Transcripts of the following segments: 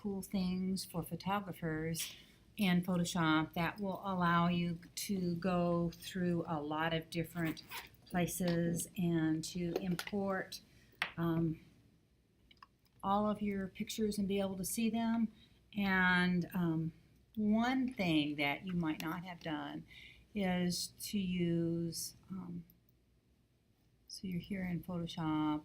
cool things for photographers in Photoshop that will allow you to go through a lot of different places and to import all of your pictures and be able to see them. And one thing that you might not have done is to use, so you're here in Photoshop,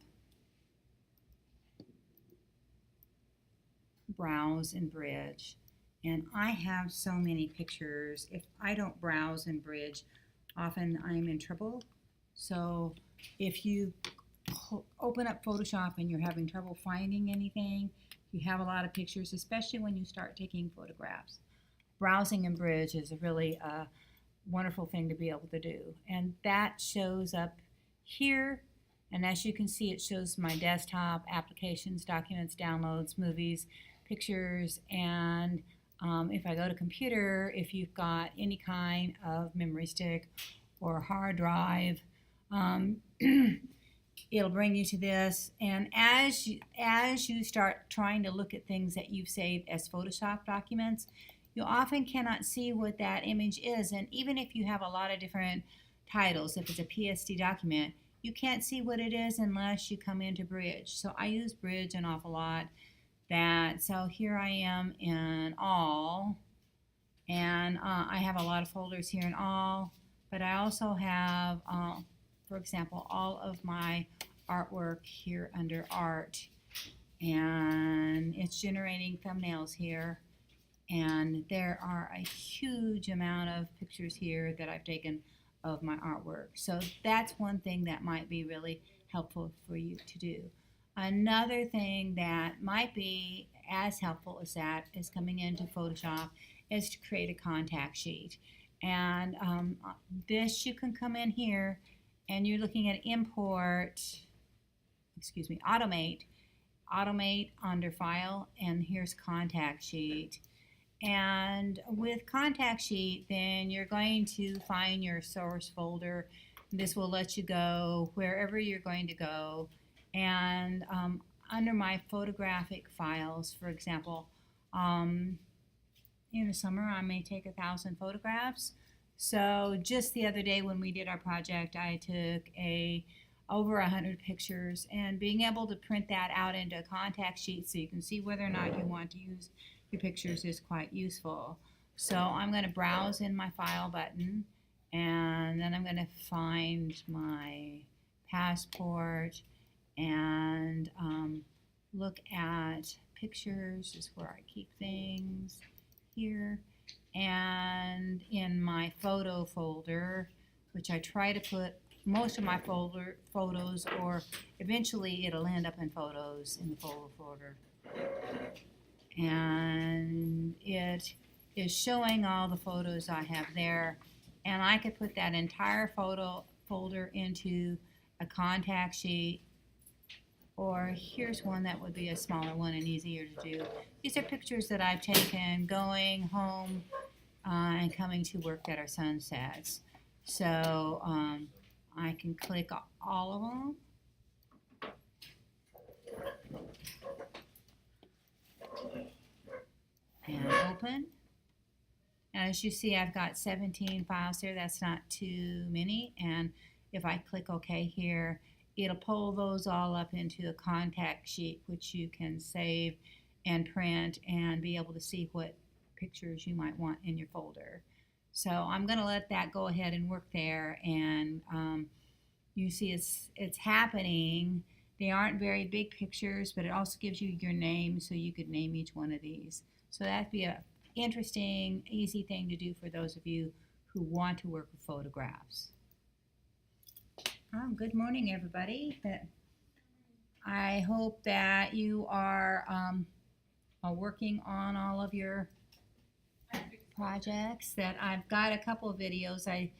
browse and bridge. And I have so many pictures. If I don't browse and bridge, often I'm in trouble. So if you open up Photoshop and you're having trouble finding anything, you have a lot of pictures, especially when you start taking photographs, browsing and bridge is a really wonderful thing to be able to do. And that shows up here. And as you can see, it shows my desktop, applications, documents, downloads, movies, pictures, and if I go to computer, if you've got any kind of memory stick or hard drive, it'll bring you to this. And as you start trying to look at things that you've saved as Photoshop documents, you often cannot see what that image is. And even if you have a lot of different titles, if it's a PSD document, you can't see what it is unless you come into Bridge. So I use Bridge an awful lot. So here I am in All, and I have a lot of folders here in All, but I also have, for example, all of my artwork here under Art, and it's generating thumbnails here, and there are a huge amount of pictures here that I've taken of my artwork. So that's one thing that might be really helpful for you to do. Another thing that might be as helpful as that is coming into Photoshop is to create a contact sheet. And this, you can come in here and you're looking at automate under File, and here's Contact Sheet. And with Contact Sheet, then you're going to find your source folder. This will let you go wherever you're going to go. And under my photographic files, for example, in the summer I may take 1,000 photographs. So just the other day when we did our project, I took over 100 pictures, and being able to print that out into a contact sheet so you can see whether or not you want to use your pictures is quite useful. So I'm going to browse in my file button, and then I'm going to find my passport and look at pictures is where I keep things here, and in my photo folder, which I try to put most of my photos, or eventually it'll end up in photos in the photo folder, and it is showing all the photos I have there, and I could put that entire photo folder into a contact sheet. Or here's one that would be a smaller one and easier to do. These are pictures that I've taken going home and coming to work that are sunsets. So I can click all of them and open. As you see, I've got 17 files here. That's not too many. And if I click OK here, it'll pull those all up into a contact sheet, which you can save and print and be able to see what pictures you might want in your folder. So I'm going to let that go ahead and work there, and you see it's happening. They aren't very big pictures, but it also gives you your name, so you could name each one of these. So that'd be an interesting, easy thing to do for those of you who want to work with photographs. Good morning, everybody. I hope that you are working on all of your projects. That I've got a couple of videos. I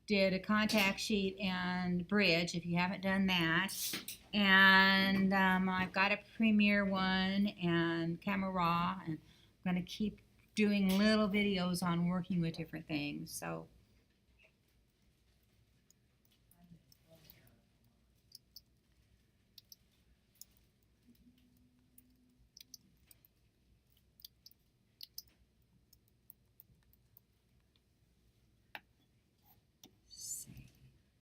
did a contact sheet and bridge, if you haven't done that. And I've got a Premiere one and Camera Raw, and I'm going to keep doing little videos on working with different things. So